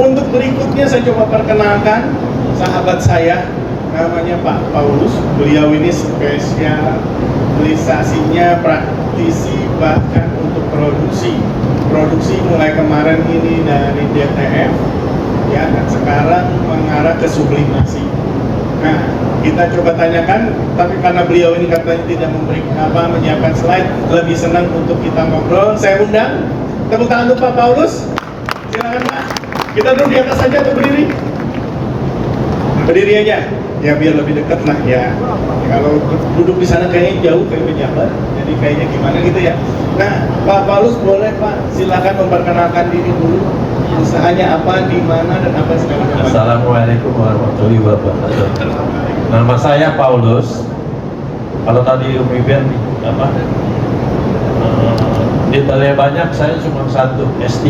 untuk berikutnya saya coba perkenalkan sahabat saya, namanya Pak Paulus. Beliau ini spesialisasinya praktisi bahkan untuk produksi mulai kemarin ini dari DTF ya, dan sekarang mengarah ke sublimasi. Nah, kita coba tanyakan, tapi karena beliau ini katanya tidak menyiapkan slide, lebih senang untuk kita ngobrol. Saya undang, tepuk tangan untuk Pak Paulus. Silakan Pak. Kita duduk di atas saja atau berdiri? Berdiri aja, ya biar lebih dekat lah ya. Kalau duduk di sana kayaknya jauh, kayak menjabat, jadi kayaknya gimana gitu ya. Nah, Pak Paulus boleh Pak, silakan memperkenalkan diri dulu. Usahanya apa, di mana, dan apa segala macam. Assalamualaikum warahmatullahi wabarakatuh. Nama saya Paulus. Kalau tadi Umi Ben detailnya banyak, saya cuma satu, S3.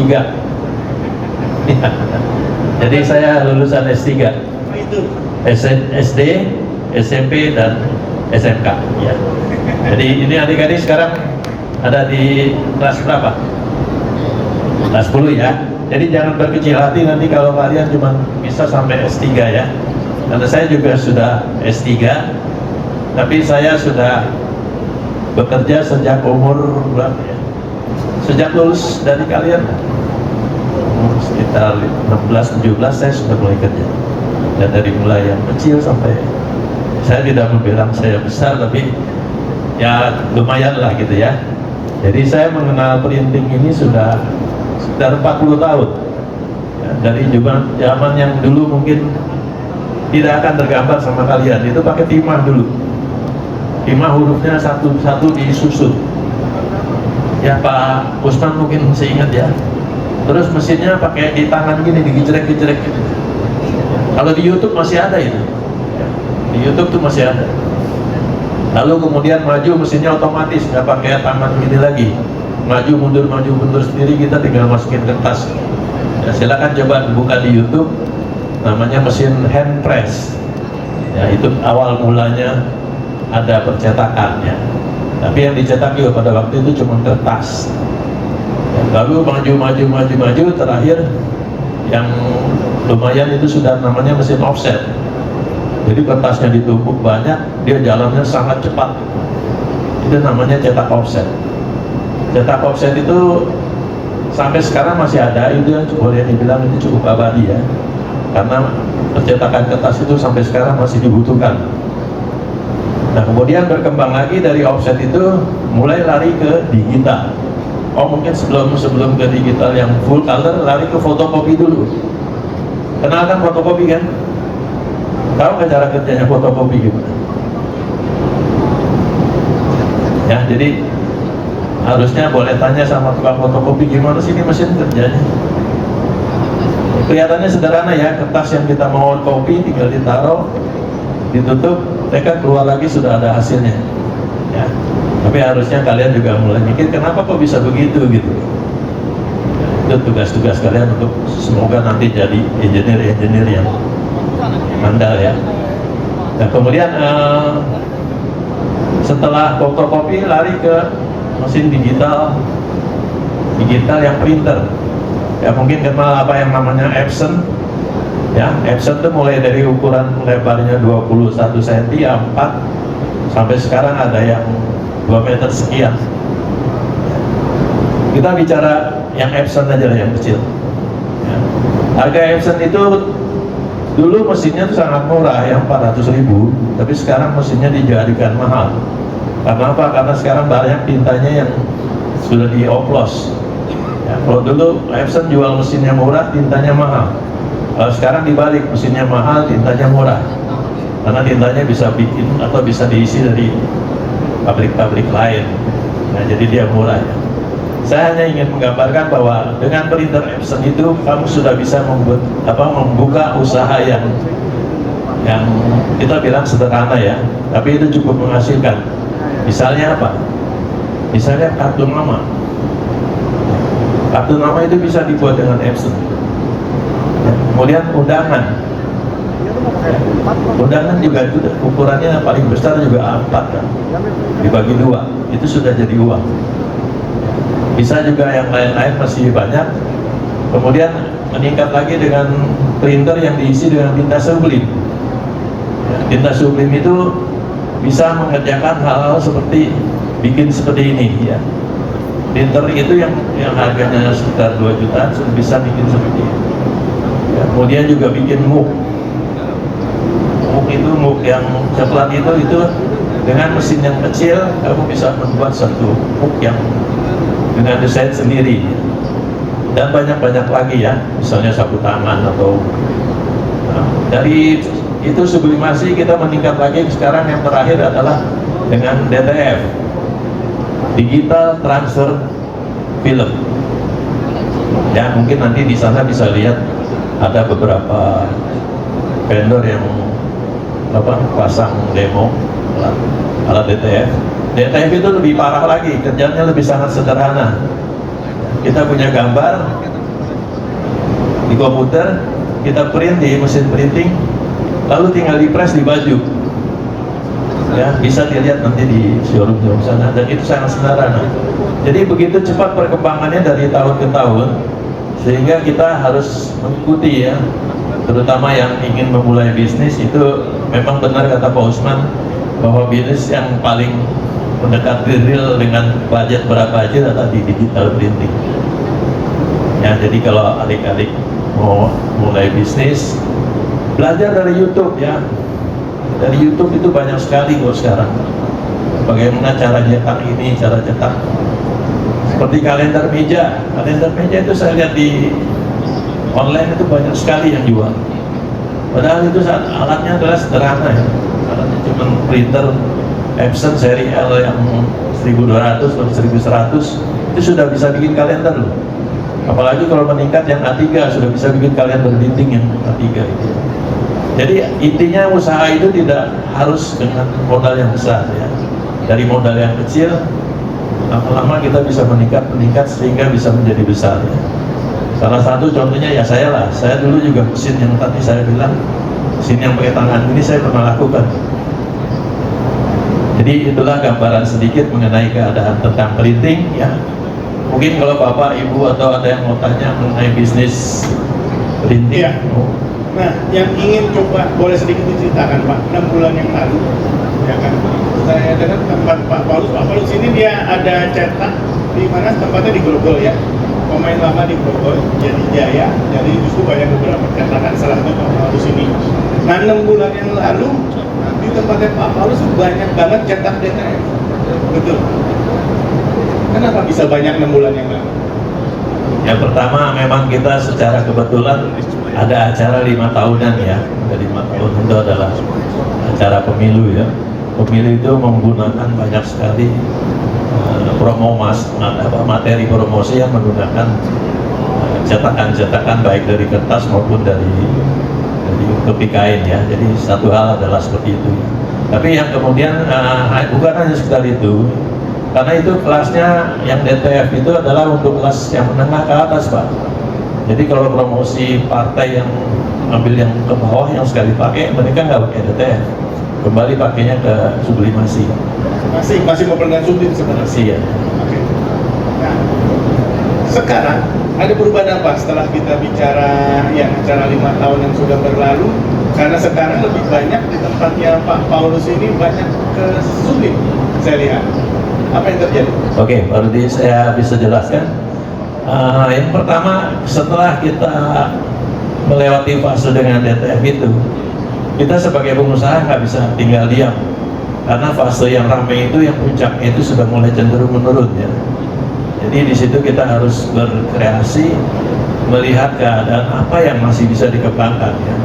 Jadi saya lulusan S3. Apa itu? SD, SMP, dan SMK ya. Jadi ini adik-adik sekarang ada di kelas berapa? Kelas 10 ya. Jadi jangan berkecil hati nanti kalau kalian cuma bisa sampai S3 ya. Karena saya juga sudah S3, tapi saya sudah bekerja sejak umur berapa ya? Sejak lulus dari kalian sekitar 16-17 saya sudah mulai kerja. Dan dari mulai yang kecil sampai, saya tidak membilang saya besar, tapi ya lumayan lah gitu ya. Jadi saya mengenal printing ini sudah sekitar 40 tahun ya, dari zaman yang dulu mungkin tidak akan tergambar sama kalian. Itu pakai timah dulu, timah hurufnya satu-satu disusun ya. Pak Usman mungkin masih ingat ya. Terus mesinnya pakai di tangan gini, digejrek-gejrek gitu. Kalau di YouTube masih ada itu, di YouTube tuh masih ada. Lalu kemudian maju mesinnya otomatis, nggak pakai tangan gini lagi, maju mundur sendiri, kita tinggal masukin kertas ya. Silakan coba buka di YouTube, namanya mesin hand press ya. Itu awal mulanya ada percetakannya, tapi yang dicetak juga pada waktu itu cuma kertas ya. Lalu maju, terakhir yang lumayan itu sudah namanya mesin offset. Jadi kertasnya ditumpuk banyak, dia jalannya sangat cepat, itu namanya cetak offset. Cetak offset itu sampai sekarang masih ada, itu yang boleh dibilang ini cukup abadi ya, karena percetakan kertas itu sampai sekarang masih dibutuhkan. Nah kemudian berkembang lagi dari offset itu mulai lari ke digital. Mungkin sebelum ke digital yang full color, lari ke fotokopi dulu. Kenalkan fotokopi kan? Tahu nggak cara kerjanya fotokopi gimana? Ya, jadi harusnya boleh tanya sama tukang fotokopi gimana sih ini mesin kerjanya. Kelihatannya sederhana ya, kertas yang kita mau copy tinggal ditaruh, ditutup, mereka keluar lagi sudah ada hasilnya. Ya. Tapi harusnya kalian juga mulai mikir kenapa kok bisa begitu gitu. Itu tugas-tugas kalian untuk semoga nanti jadi engineer yang andal ya. Nah kemudian setelah fotokopi lari ke mesin digital yang printer ya. Mungkin kenal apa yang namanya Epson ya. Epson itu mulai dari ukuran lebarnya 21 cm A4 sampai sekarang ada yang 2 meter sekian. Kita bicara yang Epson aja lah, yang kecil ya. Harga Epson itu dulu mesinnya itu sangat murah, yang 400.000, tapi sekarang mesinnya dijadikan mahal. Karena apa? Karena sekarang banyak tintanya yang sudah dioplos ya. Kalau dulu Epson jual mesinnya murah, tintanya mahal. Kalau sekarang dibalik, mesinnya mahal, tintanya murah, karena tintanya bisa bikin atau bisa diisi dari pabrik-pabrik lain. Nah jadi dia murah ya. Saya hanya ingin menggambarkan bahwa dengan printer Epson itu kamu sudah bisa membuka usaha yang kita bilang sederhana ya, tapi itu cukup menghasilkan. Misalnya apa? Misalnya kartu nama. Kartu nama itu bisa dibuat dengan Epson ya. Kemudian undangan ya. Undangan juga ukurannya paling besar juga A4 kan, dibagi 2, itu sudah jadi uang. Bisa juga yang lain-lain masih banyak. Kemudian meningkat lagi dengan printer yang diisi dengan tinta sublim. Ya, tinta sublim itu bisa mengerjakan hal-hal seperti bikin seperti ini ya. Printer itu yang harganya sekitar 2 jutaan sudah bisa bikin seperti ini. Ya, kemudian juga bikin muk. Muk yang coklat itu dengan mesin yang kecil kamu bisa membuat satu muk yang dengan desain sendiri. Dan banyak-banyak lagi ya, misalnya sapu tangan atau dari itu sublimasi kita meningkat lagi. Sekarang yang terakhir adalah dengan DTF, digital transfer film. Ya mungkin nanti di sana bisa lihat ada beberapa vendor yang pasang demo alat DTF. DTF itu lebih parah lagi, kerjanya lebih sangat sederhana. Kita punya gambar di komputer, kita print di mesin printing, lalu tinggal di-press di baju. Ya, bisa dilihat nanti di showroom sana, dan itu sangat sederhana. Jadi begitu cepat perkembangannya dari tahun ke tahun, sehingga kita harus mengikuti ya. Terutama yang ingin memulai bisnis itu memang benar kata Pak Usman bahwa bisnis yang paling mendekati real dengan budget berapa aja adalah di digital printing. Ya, jadi kalau adik-adik mau mulai bisnis, belajar dari YouTube ya. Dari YouTube itu banyak sekali kok sekarang. Bagaimana cara cetak ini, cara cetak. Seperti kalender meja. Kalender meja itu saya lihat di online itu banyak sekali yang jual. Padahal itu alatnya adalah sederhana ya. Alatnya cuma printer Epson seri L yang 1200 atau 1100 itu sudah bisa bikin kalender loh. Apalagi kalau meningkat yang A3 sudah bisa bikin kalender dinding yang A3 itu. Jadi intinya usaha itu tidak harus dengan modal yang besar ya. Dari modal yang kecil lama-lama kita bisa meningkat sehingga bisa menjadi besar ya. Salah satu contohnya ya saya lah. Saya dulu juga mesin yang tadi saya bilang, mesin yang pakai tangan ini saya pernah lakukan. Jadi itulah gambaran sedikit mengenai keadaan tentang printing ya. Mungkin kalau Bapak, Ibu atau ada yang mau tanya mengenai bisnis printing. Ya. Nah, yang ingin coba boleh sedikit diceritakan Pak, 6 bulan yang lalu ya kan, saya dengar tempat Pak Paulus ini dia ada cetak di mana tempatnya di Grogol ya, pemain lama di Grogol, jadi Jaya, jadi justru banyak beberapa cetakan, salah satu Pak Paulus ini. Nah, 6 bulan yang lalu di tempatnya Pak Paulus banyak banget cetak DTF, betul? Kenapa bisa banyak 6 bulan yang lalu? Yang pertama memang kita secara kebetulan ada acara 5 tahunan ya. Dari 5 tahun itu adalah acara pemilu ya. Pemilu itu menggunakan banyak sekali materi promosi yang menggunakan cetakan-cetakan baik dari kertas maupun dari topik kain ya. Jadi satu hal adalah seperti itu. Tapi yang kemudian bukan hanya sekedar itu. Karena itu kelasnya yang DTF itu adalah untuk kelas yang menengah ke atas Pak. Jadi kalau promosi partai yang ambil yang ke bawah yang sekali pakai, mereka nggak pakai DTF, kembali pakainya ke sublimasi. Masih memerlukan sublim sebenarnya. Ya. Oke. Nah, sekarang ada perubahan apa setelah kita bicara yang acara 5 tahun yang sudah berlalu? Karena sekarang lebih banyak di tempatnya Pak Paulus ini banyak ke sublim, saya lihat. Apa yang terjadi? Oke, Pak Rudi, saya bisa jelaskan. Yang pertama, setelah kita melewati fase dengan DTF itu, kita sebagai pengusaha nggak bisa tinggal diam. Karena fase yang ramai itu, yang puncaknya itu sudah mulai cenderung menurun ya. Jadi di situ kita harus berkreasi, melihat keadaan apa yang masih bisa dikembangkan ya.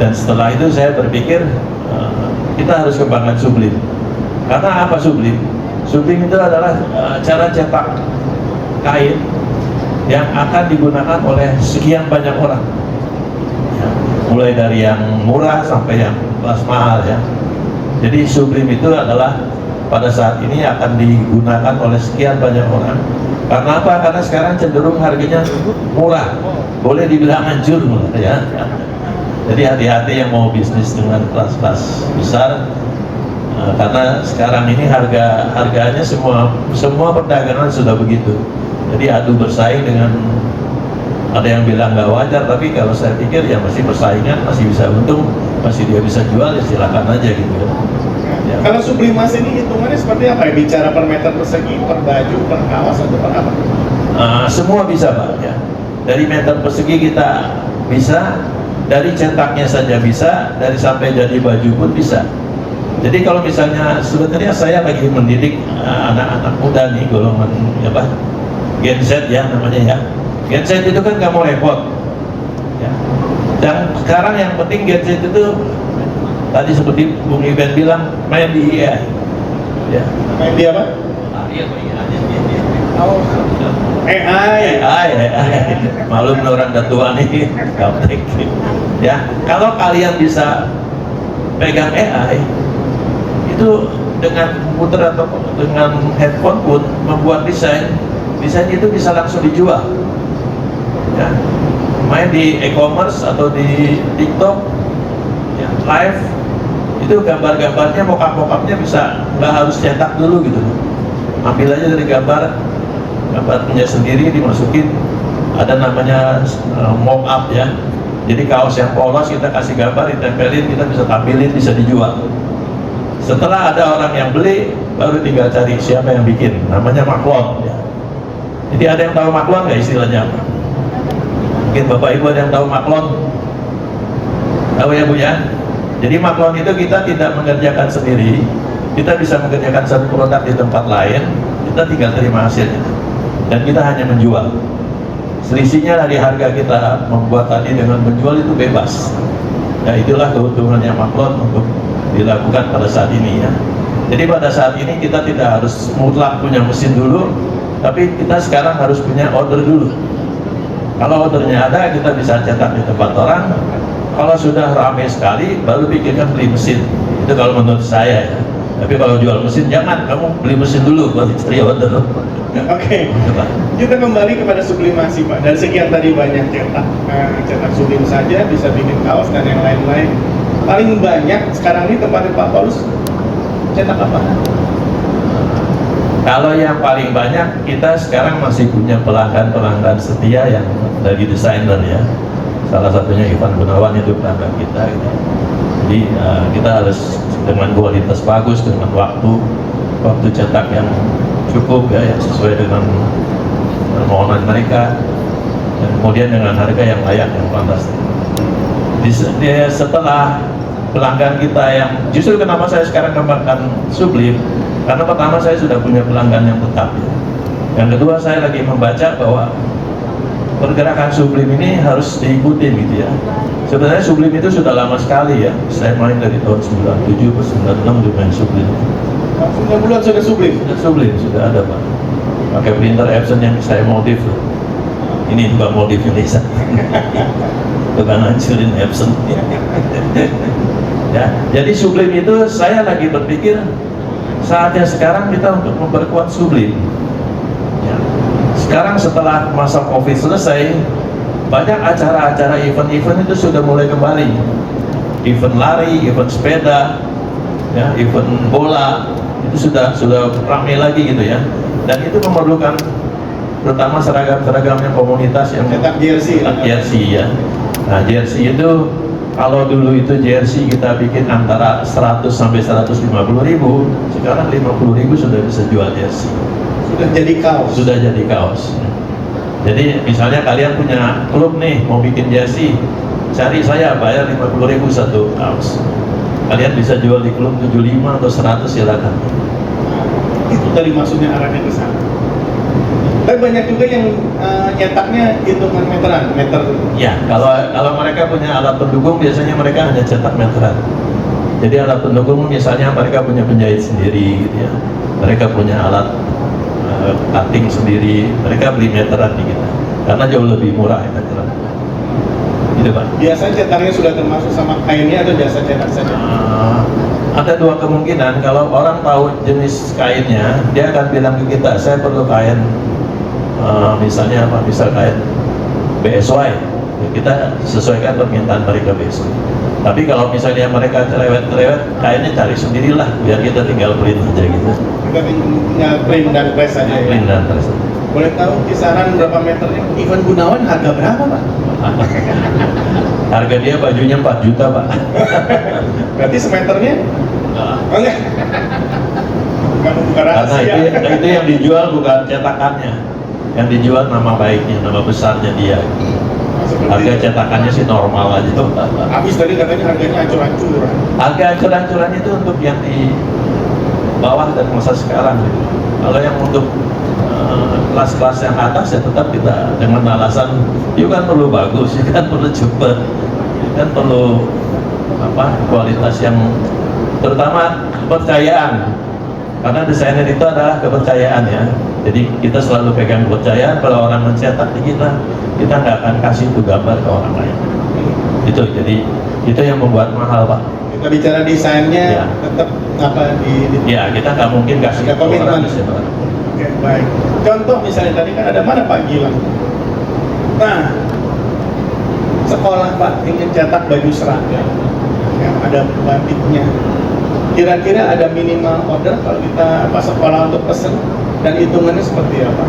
Dan setelah itu saya berpikir kita harus kembangkan sublim. Karena apa sublim? Sublim itu adalah cara cetak kain yang akan digunakan oleh sekian banyak orang ya, mulai dari yang murah sampai yang kelas mahal ya. Jadi sublim itu adalah pada saat ini akan digunakan oleh sekian banyak orang. Karena apa? Karena sekarang cenderung harganya murah, boleh dibilang hancur ya. Jadi hati-hati yang mau bisnis dengan kelas-kelas besar. Karena sekarang ini harganya semua perdagangan sudah begitu. Jadi adu bersaing dengan Ada yang bilang nggak wajar, tapi kalau saya pikir ya masih persaingan, masih bisa untung, masih dia bisa jual, ya silakan aja gitu ya. Ya. Kalau sublimasi ini hitungannya seperti apa ya? Bicara per meter persegi, per baju, per kaos, atau per apa? Semua bisa Pak ya. Dari meter persegi kita bisa, dari cetaknya saja bisa, dari sampai jadi baju pun bisa. Jadi kalau misalnya sebenarnya saya lagi mendidik anak-anak muda nih, golongan apa, Gen Z ya namanya ya. Gen Z itu kan nggak mau repot. Ya. Dan sekarang yang penting Gen Z itu tadi seperti Bung Iben bilang, main di AI. Ya. Main di apa? Iya, Oh, AI. Malum orang udah tua nih, gaptek. Ya, kalau kalian bisa pegang AI, itu dengan komputer atau dengan handphone pun membuat desain itu bisa langsung dijual. Ya, main di e-commerce atau di TikTok, ya, live, itu gambar-gambarnya, mockup-mockupnya bisa nggak harus cetak dulu gitu. Ambil aja dari gambarnya sendiri, dimasukin, ada namanya mock-up ya. Jadi kaos yang polos kita kasih gambar, ditempelin, kita bisa tampilin, bisa dijual. Setelah ada orang yang beli, baru tinggal cari siapa yang bikin, namanya maklon ya. Jadi ada yang tahu maklon nggak istilahnya apa? Mungkin Bapak Ibu ada yang tahu maklon? Tahu ya Bu ya? Jadi maklon itu kita tidak mengerjakan sendiri, kita bisa mengerjakan satu produk di tempat lain, kita tinggal terima hasilnya, dan kita hanya menjual. Selisihnya dari harga kita membuat tadi dengan menjual itu bebas. Nah itulah keuntungannya maklon untuk dilakukan pada saat ini ya. Jadi pada saat ini kita tidak harus mutlak punya mesin dulu, tapi kita sekarang harus punya order dulu. Kalau ordernya ada, kita bisa cetak di tempat orang. Kalau sudah ramai sekali, baru pikirkan beli mesin. Itu kalau menurut saya ya. Tapi kalau jual mesin, jangan, kamu beli mesin dulu baru cari order. Oke. Kita kembali kepada sublimasi Pak. Dari sekian tadi banyak cetak sublim saja bisa bikin kaos dan yang lain-lain. Paling banyak sekarang ini tempatnya Pak Paulus cetak apa? Kalau yang paling banyak, kita sekarang masih punya pelanggan setia yang dari desainer ya. Salah satunya Ivan Gunawan, itu pelanggan kita gitu. Jadi kita harus dengan kualitas bagus, dengan waktu cetak yang cukup ya, yang sesuai dengan permohonan mereka, dan kemudian dengan harga yang layak, yang pantas. Setelah pelanggan kita yang justru kenapa saya sekarang kembangkan Sublim, karena pertama saya sudah punya pelanggan yang tetap ya. Yang kedua, saya lagi membaca bahwa pergerakan Sublim ini harus diikuti gitu ya. Sebenarnya Sublim itu sudah lama sekali ya. Saya main dari tahun 97 ke 96 di main Sublim. 9 bulan sudah sublim? Sudah Sublim, sudah ada Pak. Pakai printer Epson yang saya modif loh. Ini juga modif Indonesia. Bukan hancurin Epson. Ya, jadi Sublim itu saya lagi berpikir saatnya sekarang kita untuk memperkuat Sublim. Ya. Sekarang setelah masa Covid selesai, banyak acara-acara event-event itu sudah mulai kembali. Event lari, event sepeda, ya, event bola, itu sudah ramai lagi gitu ya. Dan itu memerlukan terutama seragam-seragamnya komunitas yang cetak jersey. Ya. Nah, jersey itu kalau dulu itu jersey kita bikin antara 100 sampai 150 ribu, sekarang 50 ribu sudah bisa jual jersey. Sudah jadi kaos. Sudah jadi kaos. Jadi misalnya kalian punya klub nih mau bikin jersey, cari saya, bayar 50 ribu satu kaos. Kalian bisa jual di klub 75 atau 100, silakan. Itu tadi maksudnya arahnya ke sana. Tapi banyak juga yang nyetaknya hitungan meteran, meter. Ya, kalau mereka punya alat pendukung, biasanya mereka hanya cetak meteran. Jadi alat pendukung misalnya mereka punya penjahit sendiri gitu ya. Mereka punya alat cutting sendiri, mereka beli meteran di kita. Karena jauh lebih murah ya meteran. Gitu Pak. Biasanya cetaknya sudah termasuk sama kainnya atau jasa cetak saja? Ada dua kemungkinan. Kalau orang tahu jenis kainnya, dia akan bilang ke kita, saya perlu kain misalnya apa? Misal kain BSY, ya, kita sesuaikan permintaan mereka BSY. Tapi kalau misalnya mereka cerewet-cerewet, kainnya cari sendirilah, biar kita tinggal print aja gitu. Kita tinggal print dan press saja. Print dan press. Boleh tahu kisaran berapa meternya? Ivan Gunawan harga berapa, Pak? Harga dia bajunya 4 juta, Pak. Berarti semeternya? Oh, enggak. Kamu buka Karena rahasia. itu yang dijual bukan cetakannya, yang dijual nama baiknya, nama besarnya dia. Seperti Harga itu. cetakannya sih normal aja. Habis tadi katanya harganya hancur-hancuran. Harga ancur-ancuran itu untuk yang di bawah dan masa sekarang. Kalau yang untuk kelas-kelas yang atas ya tetap kita dengan alasan itu kan perlu bagus, itu kan perlu cepet, itu kan perlu kualitas yang terutama kepercayaan, karena desainer itu adalah kepercayaan ya. Jadi kita selalu pegang kepercayaan. Kalau orang mencetak di kita nggak akan kasih itu gambar ke orang lain. Itu jadi itu yang membuat mahal, Pak. Kita bicara desainnya Ya. tetap apa di Ya kita nggak mungkin kasih Ada ke komitmen. orang desainer. Oke, baik. Contoh misalnya tadi kan ada mana Pak Gilang? Nah, sekolah Pak ingin cetak baju seragam, ya, ada batiknya. Kira-kira ada minimal order kalau kita sekolah untuk pesen, dan hitungannya seperti apa?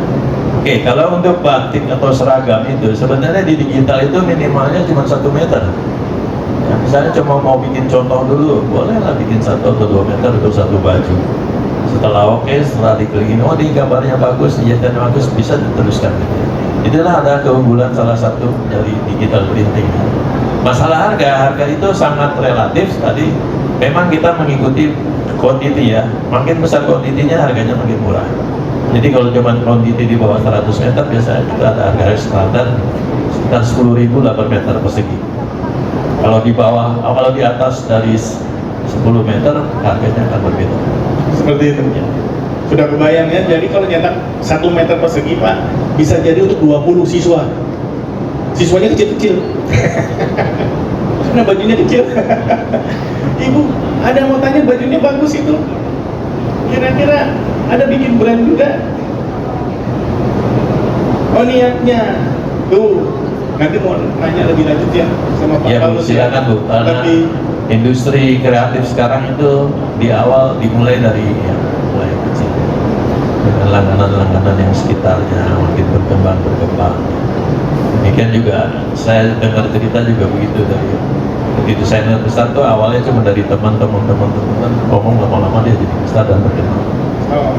Oke, kalau untuk batik atau seragam itu sebenarnya di digital itu minimalnya cuma 1 meter. Ya, misalnya cuma mau bikin contoh dulu, bolehlah bikin 1 atau 2 meter untuk satu baju. Setelah oke, setelah dikelilingin, oh ini gambarnya bagus, dijahitannya bagus, bisa diteruskan. Itulah ada keunggulan salah satu dari digital printing. Masalah harga itu sangat relatif. Tadi memang kita mengikuti quantity ya, makin besar quantity-nya harganya makin murah. Jadi kalau cuma quantity di bawah 100 meter biasanya kita ada harga standar sekitar 10.000 8 meter persegi. Kalau di bawah, kalau di atas dari 10 meter harganya akan berbeda. Seperti itu. Ya. Sudah kebayang ya, jadi kalau nyetak 1 meter persegi Pak, bisa jadi untuk 20 siswa. Siswanya kecil-kecil. Karena bajunya kecil. Ibu, ada yang mau tanya bajunya bagus itu. Kira-kira ada bikin brand juga? Oh niatnya. Tuh, nanti mau nanya lebih lanjut ya sama Pak Ya Bu, Paulus. silakan Bu. Karena Lebih industri kreatif sekarang itu di awal dimulai dari yang mulai kecil, dengan langganan-langganan yang sekitarnya makin berkembang. Demikian juga saya dengar cerita juga begitu dari desainer besar tuh awalnya cuma dari teman-teman ngomong lama-lama dia jadi besar dan terkenal. Oh.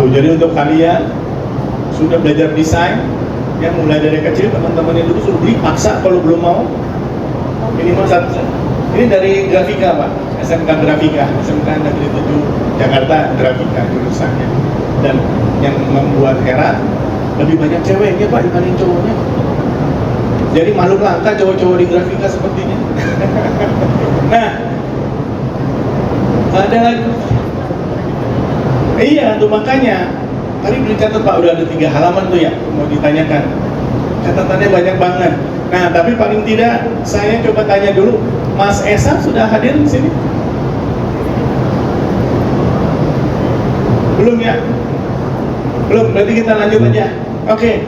Tuh, jadi untuk kalian sudah belajar desain, yang mulai dari kecil teman-teman yang dulu suruh beli paksa kalau belum mau minimal 1. Ini dari grafika Pak, SMK Grafika, SMK Negeri 7 Jakarta Grafika jurusannya. Dan yang membuat heran lebih banyak ceweknya Pak dibanding cowoknya. Jadi makhluk langka cowok-cowok di grafika sepertinya. Nah, ada lagi. Iya, tuh makanya tadi beli catat Pak, udah ada 3 halaman tuh ya mau ditanyakan. Catatannya banyak banget. Nah, tapi paling tidak saya coba tanya dulu, Mas Esa sudah hadir di sini? Belum ya? Belum, berarti kita lanjut aja. Oke.